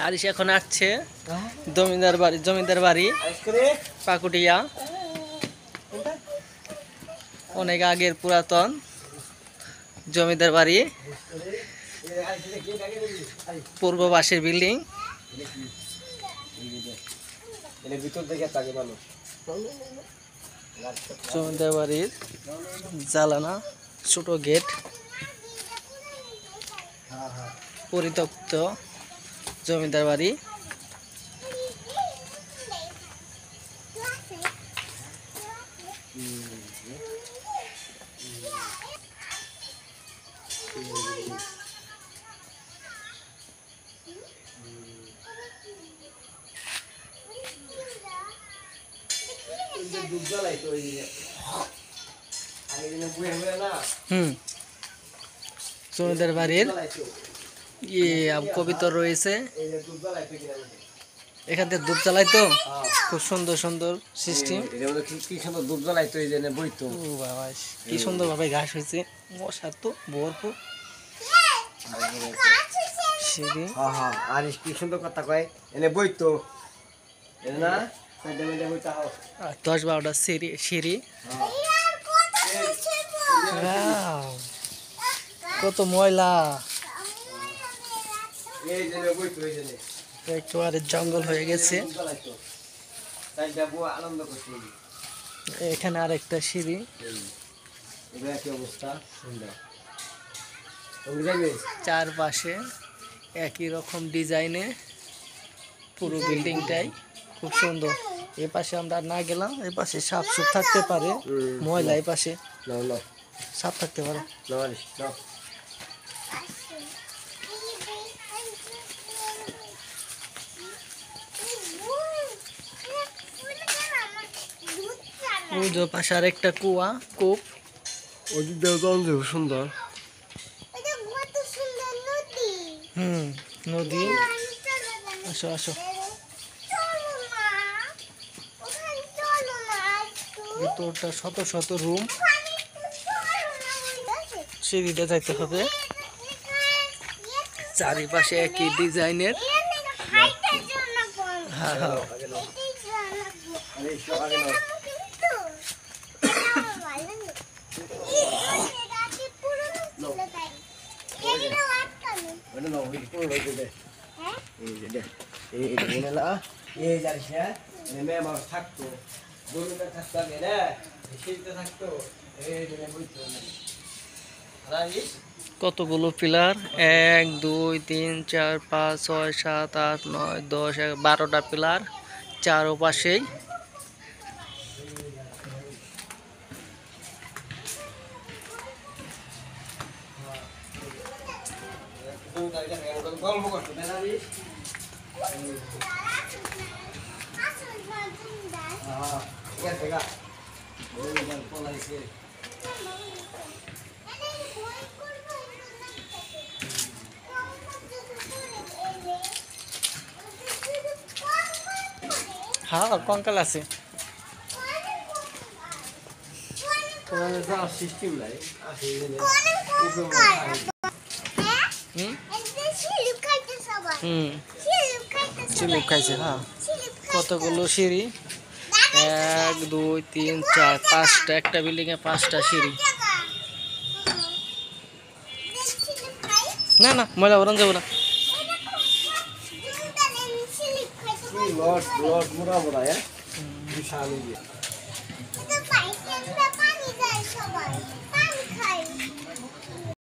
আরিশ এখন আসছে জমিদার বাড়ি পাকুটিয়া। অনেক আগের পুরাতন জমিদার বাড়ি, পূর্ব পাশের বিল্ডিং। জমিদার বাড়ির জালানা, ছোট গেট, পরিত্যক্ত জমিদার বাড়ি। জমিদার বাড়ির কবিতর রয়েছে, এখান থেকে দুধ জ্বালাইতো, খুব সুন্দর সুন্দর সিস্টেম। কি সুন্দর দুধ জ্বালাইতো, এই জন্য বইতো। বাবা কি সুন্দর ভাবে ঘাস হয়েছে, মশার তো ভরপুর। আর কি সুন্দর কথা কয়, এনে বইতো না 10-12টা সিঁড়ি। কত ময়লা, একেবারে জঙ্গল হয়ে গেছে। এখানে আরেকটা সিঁড়ি। চারপাশে একই রকম ডিজাইনে পুরো বিল্ডিংটাই খুব সুন্দর। এ পাশে আমরা না গেলাম, এ পাশে সাপ সুপ থাকতে পারে, ময়লা এ পাশে সাপ থাকতে পারে। পাশে আরেকটা কূপ, সুন্দর নদী। আসো আসো, ভিতরটা শত শত রুম, সিঁড়িতে যাইতে হবে। চারিপাশে একই ডিজাইনের। কতগুলো পিলার, 1 2 3 4 5 6 7 8 9 10 12টা পিলার চারপাশেই। হ্যাঁ কঙ্কাল আছে। চিলুক খাইছে। হ্যাঁ, কতগুলো সিঁড়ি, 1 2 3 4 5টা, একটা বিল্ডিং এ 5টা সিঁড়ি। না না, ময়লা বরণ যাবো না। বিশাল